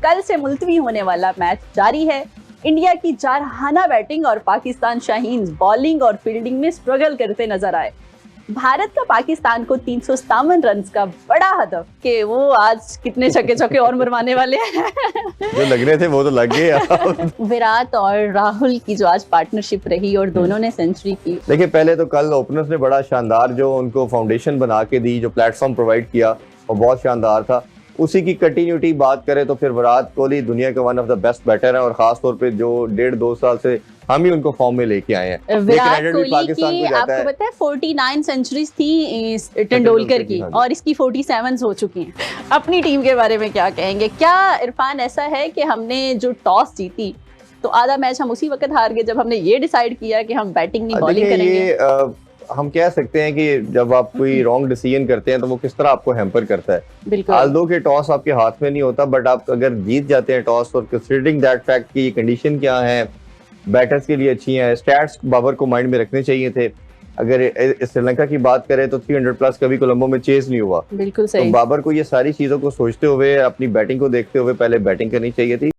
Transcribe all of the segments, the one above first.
कल से मुलतवी होने वाला मैच जारी है। इंडिया की जारहाना बैटिंग और पाकिस्तान शाहीन्स बॉलिंग और फील्डिंग में स्ट्रगल करते नजर आए। भारत का पाकिस्तान को 357 रन का बड़ा हदफ कि वो आज कितने छक्के चौके और मरवाने वाले हैं। जो लग रहे थे वो तो लग गए। विराट और राहुल की जो आज पार्टनरशिप रही और दोनों ने सेंचुरी की। देखिए पहले तो कल ओपनर्स ने बड़ा शानदार जो उनको फाउंडेशन बना के दी, जो प्लेटफॉर्म प्रोवाइड किया वो बहुत शानदार था। उसी की कंटिन्यूटी बात करें तो फिर विराट कोहली दुनिया के one of the best batter हैं और खास तौर पे जो 1.5-2 साल से हम ही उनको फॉर्म में लेके आए हैं। विराट कोहली की आपको पता है 49 सेंचुरीज थी तेंदुलकर की और इसकी 47 हो चुकी हैं। अपनी टीम के बारे में क्या कहेंगे? क्या इरफान ऐसा है कि हमने जो टॉस जीती तो आधा मैच हम उसी वक्त हार गए जब हमने ये डिसाइड किया कि हम बैटिंग नहीं बॉलिंग करेंगे? हम कह सकते हैं कि जब आप कोई रॉन्ग डिसीजन करते हैं तो वो किस तरह आपको हैम्पर करता है। बिल्कुल। आल्दो के टॉस आपके हाथ में नहीं होता, बट आप अगर जीत जाते हैं टॉस और कंसीडरिंग दैट फैक्ट की कंडीशन क्या है, बैटर्स के लिए अच्छी हैं, स्टैट्स बाबर को माइंड में रखने चाहिए थे। अगर श्रीलंका की बात करें तो 300 प्लस कभी कोलंबो में चेस नहीं हुआ। बिल्कुल सही। तो बाबर को ये सारी चीजों को सोचते हुए अपनी बैटिंग को देखते हुए पहले बैटिंग करनी चाहिए थी।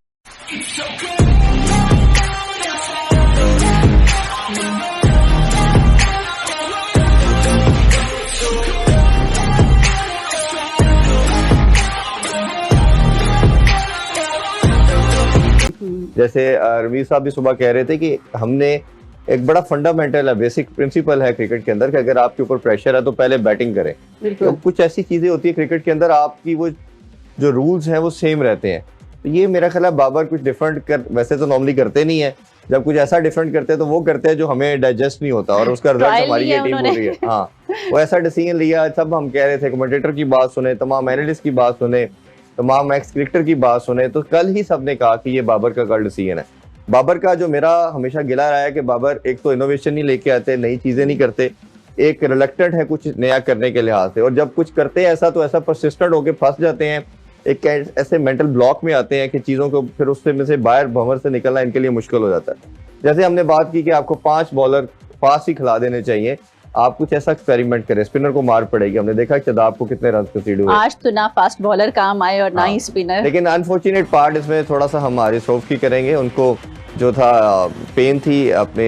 जैसे रवीर साहब भी सुबह कह रहे थे कि हमने एक बड़ा फंडामेंटल है, बेसिक प्रिंसिपल है क्रिकेट के अंदर कि अगर आपके ऊपर प्रेशर है तो पहले बैटिंग करें। तो कुछ ऐसी चीजें होती है क्रिकेट के अंदर, आपकी वो जो रूल्स हैं वो सेम रहते हैं। तो ये मेरा ख्याल है बाबर कुछ डिफरेंट कर, वैसे तो नॉर्मली करते नहीं है, जब कुछ ऐसा डिफरेंट करते हैं तो वो करते हैं जो हमें डाइजेस्ट नहीं होता और उसका रिजल्ट हमारी ये टीम हो रही है। हाँ, वो ऐसा डिसीजन लिया। सब हम कह रहे थे, कमेंटेटर की बात सुने, तमाम एनालिस्ट की बात सुने, तमाम एक्स क्रिकेटर की बात सुने, तो कल ही सबने कहा कि ये बाबर का गलत डिसीजन है। बाबर का जो मेरा हमेशा गिला रहा है कि बाबर एक तो इनोवेशन नहीं लेके आते, नई चीजें नहीं करते, एक रिलक्टेंट है कुछ नया करने के लिहाज से, और जब कुछ करते हैं ऐसा तो ऐसा परसिस्टेंट होके फंस जाते हैं, एक ऐसे मेंटल ब्लॉक में आते हैं कि चीजों को फिर उससे में से बाहर भंवर से निकलना इनके लिए मुश्किल हो जाता है। जैसे हमने बात की कि आपको 5 बॉलर फास्ट ही खिला देने चाहिए, आप कुछ ऐसा एक्सपेरिमेंट करें, स्पिनर को मार पड़ेगी। हमने देखा शादाब को कितने रन कंसीड हुए। आज तो ना फास्ट बॉलर काम आए और ना ही स्पिनर। लेकिन अनफॉर्चुनेट पार्ट इसमें थोड़ा सा हम हारिस रऊफ की करेंगे। उनको जो था पेन थी अपने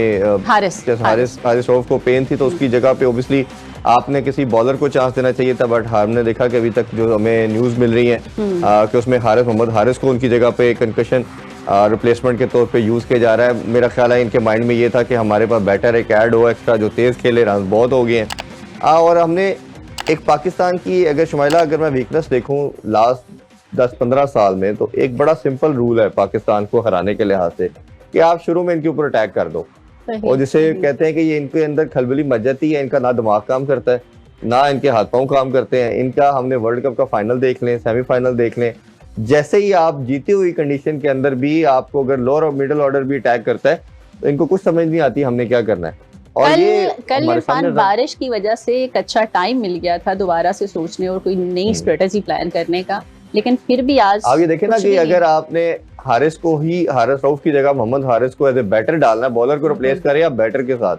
हारिस रऊफ को पेन थी, तो उसकी जगह पे ओब्वियसली आपने किसी बॉलर को चांस देना चाहिए था। बट हमने देखा कि अभी तक जो हमें न्यूज मिल रही है कि उसमें मोहम्मद हारिस को उनकी जगह पे कंकशन रिप्लेसमेंट के तौर पे यूज किया जा रहा है। मेरा ख्याल है इनके माइंड में ये था कि हमारे पास बैटर एक ऐड हो एक्स्ट्रा जो तेज खेले, रन बहुत हो गए हैं। और हमने एक पाकिस्तान की अगर शुमाइला अगर मैं वीकनेस देखूं लास्ट 10-15 साल में, तो एक बड़ा सिंपल रूल है पाकिस्तान को हराने के लिहाज से कि आप शुरू में इनके ऊपर अटैक कर दो, और जिसे कहते हैं कि ये इनके अंदर खलबली मच जाती है, इनका ना दिमाग काम करता है ना इनके हाथ पांव काम करते हैं। इनका हमने वर्ल्ड कप का फाइनल देख लें, सेमीफाइनल देख लें, जैसे ही आप जीती हुई कंडीशन के अंदर भी आपको अगर लोअर और मिडिल ऑर्डर भी अटैक करता है तो इनको कुछ समझ नहीं आती हमने क्या करना है। और कल इरफान बारिश की वजह से एक अच्छा टाइम मिल गया था दोबारा से सोचने और कोई नई स्ट्रेटेजी प्लान करने का, लेकिन फिर भी आज ये देखे ना कि अगर आपने हारिस रऊफ की जगह मोहम्मद हारिस को एज ए बैटर डालना, बॉलर को रिप्लेस करें या बैटर के साथ,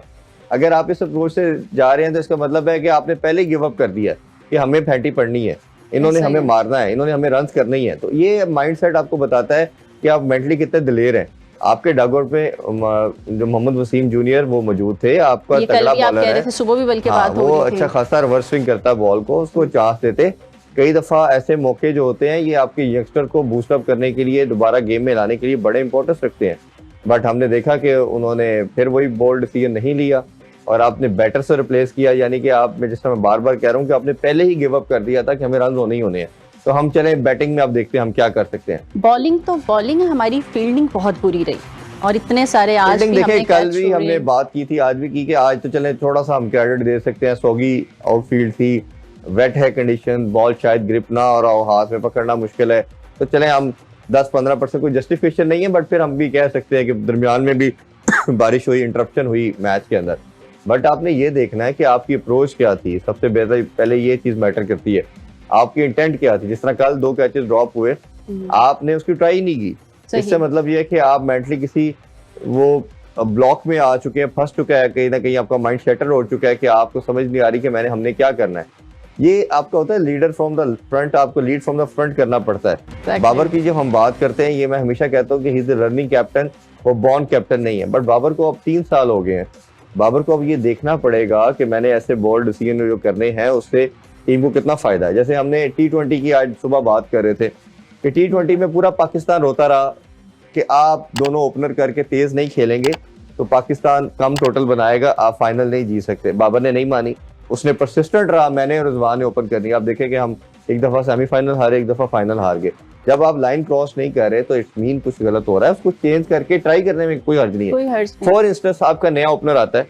अगर आप इस अप्रोच से जा रहे हैं तो इसका मतलब है कि आपने पहले ही गिव अप कर दिया कि हमें फैंटी पड़नी है, इन्होंने हमें मारना है, इन्होंने हमें रन्स करने ही है। तो ये माइंडसेट आपको बताता है कि आप मेंटली कितने दिलेर हैं। आपके डगआउट पे जो मोहम्मद वसीम जूनियर वो मौजूद थे, आपका तगड़ा बॉलर है, सुबह भी बल्कि बात हो वो अच्छा खासा रिवर्स स्विंग करता है बॉल को, उसको चांस देते। कई दफा ऐसे मौके जो होते हैं ये आपके यंगस्टर को बूस्ट अप करने के लिए, दोबारा गेम में लाने के लिए बड़े इंपॉर्टेंस रखते हैं। बट हमने देखा कि उन्होंने फिर वही बोल्ड डिसीजन नहीं लिया और आपने बैटर से रिप्लेस किया, यानी कि आप, मैं जिस तरह बार बार कह रहा हूँ कि आपने पहले ही गिव अप कर दिया था कि हमें रन होने ही होने हैं। तो हम चले बैटिंग में, आप देखते हैं हम क्या कर सकते हैं। बॉलिंग हमारी फील्डिंग बहुत बुरी रही और इतने सारे आज भी देखे, कल भी हमने बात की थी, आज भी की कि आज तो चले थोड़ा सा हम क्रेडिट दे सकते हैं। सोगी आउटफील्ड थी, वेट है कंडीशन, बॉल शायद ग्रिप ना और हाथ में पकड़ना मुश्किल है, तो चले हम 10-15% कोई जस्टिफिकेशन नहीं है, बट फिर हम भी कह सकते हैं कि दरमियान में भी बारिश हुई, इंटरप्शन हुई मैच के अंदर। बट आपने ये देखना है कि आपकी अप्रोच क्या थी, सबसे बेहतर पहले ये चीज मैटर करती है, आपकी इंटेंट क्या थी। जिस तरह कल 2 कैचेस ड्रॉप हुए, आपने उसकी ट्राई नहीं की, इससे मतलब ये है कि आप मेंटली किसी वो ब्लॉक में आ चुके हैं, फंस चुका है, कहीं ना कहीं आपका माइंड सेटल हो चुका है कि आपको समझ नहीं आ रही कि हमने क्या करना है। ये आपका होता है लीडर फ्रॉम द फ्रंट, आपको लीड फ्रॉम द फ्रंट करना पड़ता है। बाबर की जब हम बात करते हैं, ये मैं हमेशा कहता हूँ कि he is the running captain, वो बॉर्न कैप्टन नहीं है। बट बाबर को अब 3 साल हो गए हैं, बाबर को अब ये देखना पड़ेगा कि मैंने ऐसे बोल्ड डिसीजन जो करने हैं उससे टीम को कितना फायदा है। जैसे हमने T20 की आज सुबह बात कर रहे थे कि T20 में पूरा पाकिस्तान रोता रहा कि आप दोनों ओपनर करके तेज नहीं खेलेंगे तो पाकिस्तान कम टोटल बनाएगा, आप फाइनल नहीं जीत सकते। बाबर ने नहीं मानी, उसने परसिस्टेंट रहा, मैंने और रिजवान ने ओपन करनी। आप देखें कि हम एक दफा सेमीफाइनल हारे, एक दफा फाइनल हार गए। जब आप लाइन क्रॉस नहीं कर रहे तो इट मीन कुछ गलत हो रहा है, उसको चेंज करके ट्राई करने में कोई हर्ज नहीं है। फॉर इंस्टेंस आपका नया ओपनर आता है,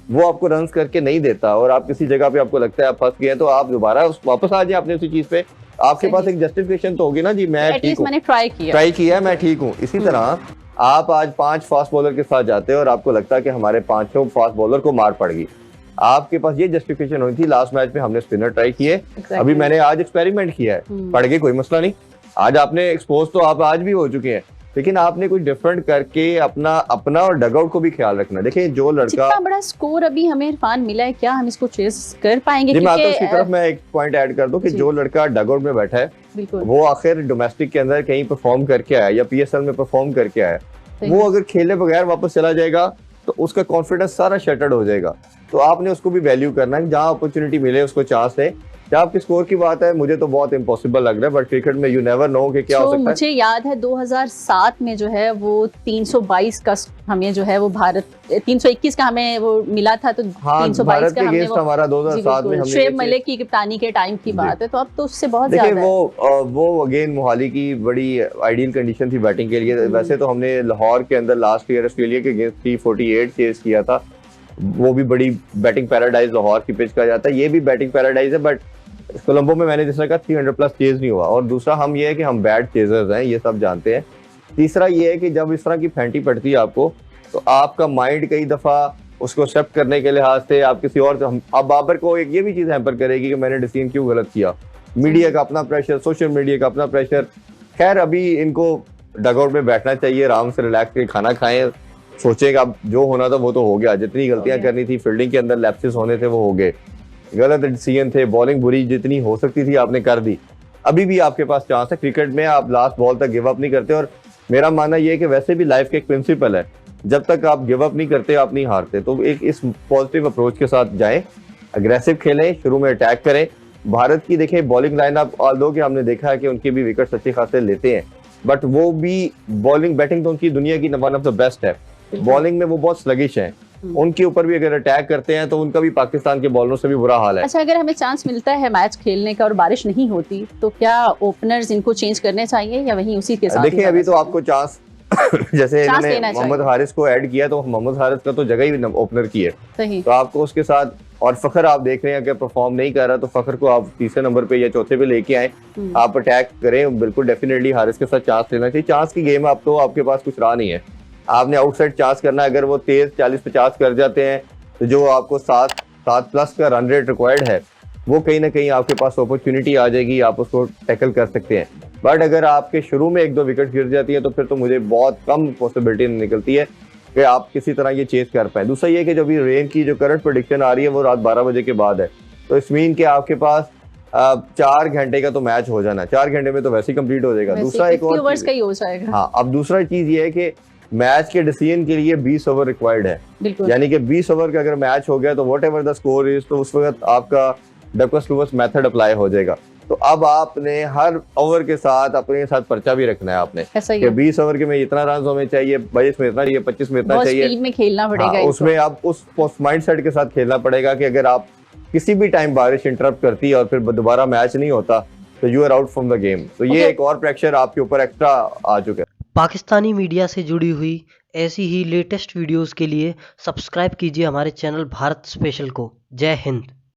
वो आपको रन करके नहीं देता और आप किसी जगह पे आपको लगता है आप फंस गए हैं, तो आप दोबारा वापस आ जाए अपने उसी चीज पे। आपके पास एक जस्टिफिकेशन तो होगी ना जी, मैं ठीक हूँ, मैंने ट्राई किया, मैं ठीक हूँ। इसी तरह आप आज 5 फास्ट बॉलर के साथ जाते हो और आपको लगता है कि हमारे 5 फास्ट बॉलर को मार पड़ गई, आपके पास ये जस्टिफिकेशन हुई थी। लास्ट मैच में हमने स्पिनर ट्राई किए, अभी मैंने आज एक्सपेरिमेंट किया है, पड़ गए, कोई मसला नहीं। आज आपने एक्सपोज तो आप आज भी हो चुके हैं, लेकिन आपने कुछ डिफरेंट करके अपना और डगआउट को भी ख्याल रखना। देखिए जो लड़का इतना बड़ा स्कोर अभी हमें इरफान मिला है, क्या हम इसको चेस कर पाएंगे? जी मैं आता हूं उसकी तरफ, मैं एक पॉइंट ऐड कर दूं कि जो लड़का डगआउट में बैठा है वो आखिर डोमेस्टिक के अंदर कहीं परफॉर्म करके आया या PSL में परफॉर्म करके आया, वो अगर खेले बगैर वापस चला जाएगा तो उसका कॉन्फिडेंस सारा शटर्ड हो जाएगा। तो आपने उसको भी वैल्यू करना है, जहाँ अपॉर्चुनिटी मिले उसको चांस दे। क्या आपके स्कोर की बात है, मुझे तो बहुत इम्पॉसिबल लग रहा है, बट क्रिकेट में यू नेवर नो कि क्या हो सकता है। मुझे याद है 2007 में जो है वो 322 का हमें जो है वो भारत 321 का हमें वो मिला था, तो 322 का हमने वो हमारा 2007 में हमने शुएब मलिक की कप्तानी के टाइम की बात है, तो अब तो उससे बहुत ज्यादा है। वो अगेन मोहाली की बड़ी आइडियल कंडीशन थी बैटिंग के लिए। वैसे तो हमने लाहौर के अंदर लास्ट ईयर ऑस्ट्रेलिया के अगेंस्ट 348 चेस किया था, वो भी बड़ी बैटिंग पैराडाइज लाहौर की पिच कहा जाता है, ये भी बैटिंग पैराडाइज है। बट कोलंबो में मैंने जैसा कहा 300 प्लस चेज नहीं हुआ। और दूसरा हम ये है कि हम बैड चेजर्स हैं, ये सब जानते हैं। तीसरा ये है कि जब इस तरह की फैंटी पड़ती है आपको, तो आपका माइंड कई दफा उसको एक्सेप्ट करने के लिहाज से आप किसी और अब बाबर को एक ये भी चीज हैम्पर करेगी कि मैंने डिसीजन क्यों गलत किया। मीडिया का अपना प्रेशर, सोशल मीडिया का अपना प्रेशर। खैर अभी इनको डगआउट में बैठना चाहिए, आराम से रिलैक्स करके खाना खाएं, सोचेगा अब जो होना था वो तो हो गया, जितनी गलतियां करनी थी, फील्डिंग के अंदर लैप्सेस होने थे वो हो गए, गलत डिसीजन थे, बॉलिंग बुरी जितनी हो सकती थी आपने कर दी। अभी भी आपके पास चांस है, क्रिकेट में आप लास्ट बॉल तक गिव अप नहीं करते। और मेरा मानना यह है कि वैसे भी लाइफ का एक प्रिंसिपल है, जब तक आप गिव अप नहीं करते आप नहीं हारते। तो एक इस पॉजिटिव अप्रोच के साथ जाएं, अग्रेसिव खेलें, शुरू में अटैक करें। भारत की देखिए बॉलिंग लाइनअप, ऑल्दो कि हमने देखा है कि उनके भी विकेट्स अच्छे खासे लेते हैं, बट वो भी बॉलिंग बैटिंग तो उनकी दुनिया की वन ऑफ द बेस्ट है, बॉलिंग में वो बहुत स्लगिश है। उनके ऊपर भी अगर अटैक करते हैं तो उनका भी पाकिस्तान के बॉलरों से भी बुरा हाल है। अच्छा, अगर हमें चांस मिलता है मैच खेलने का और बारिश नहीं होती तो क्या ओपनर्स इनको चेंज करने चाहिए या वहीं उसी के साथ? देखिए अभी तो आपको चांस जैसे इन्होंने मोहम्मद हारिस को ऐड किया, तो मोहम्मद हारिस का तो जगह ही ओपनर की है, तो आपको उसके साथ, और फखर आप देख रहे हैं कि परफॉर्म नहीं कर रहा, तो फखर को आप तीसरे नंबर पे या चौथे पे लेके आए, आप अटैक करें। बिल्कुल डेफिनेटली हारिस के साथ चांस लेना चाहिए। चांस की गेम आप तो आपके पास कुछ रहा नहीं है, आपने आउटसाइड चांस करना है। अगर वो तेज 40-50 कर जाते हैं तो जो आपको 7 प्लस का रन रेट रिक्वायर्ड है, वो कहीं ना कहीं आपके पास अपॉर्चुनिटी आ जाएगी, आप उसको टैकल कर सकते हैं। बट अगर आपके शुरू में 1-2 विकेट गिर जाती है तो फिर तो मुझे बहुत कम पॉसिबिलिटी निकलती है कि आप किसी तरह ये चेज कर पाए। दूसरा ये कि जब ये रेन की जो करंट प्रेडिक्शन आ रही है वो रात 12 बजे के बाद है, तो इस मीन के आपके पास 4 घंटे का तो मैच हो जाना, 4 घंटे में तो वैसे ही कंप्लीट हो जाएगा। दूसरा एक और ओवर्स का ही हो जाएगा। हाँ, अब दूसरा चीज ये है कि मैच के डिसीजन के लिए 20 ओवर रिक्वायर्ड है, यानी कि 20 ओवर का अगर मैच हो गया तो what ever the score is, तो उस वक्त आपका डकवर्थ-लुईस मेथड अप्लाई हो जाएगा। तो अब आपने हर ओवर के साथ अपने साथ पर्चा भी रखना है आपने कि 20 ओवर के में इतना रन होने चाहिए, 22 में इतना चाहिए, 25 में इतना चाहिए, स्पीड में खेलना पड़ेगा। उसमें आप उस माइंडसेट के साथ खेलना पड़ेगा कि अगर आप किसी भी टाइम बारिश इंटरप्ट करती है और फिर दोबारा मैच नहीं होता तो you are out from the game. तो ये एक और प्रेशर आपके ऊपर एक्स्ट्रा आ चुका है। पाकिस्तानी मीडिया से जुड़ी हुई ऐसी ही लेटेस्ट वीडियोस के लिए सब्सक्राइब कीजिए हमारे चैनल भारत स्पेशल को। जय हिंद।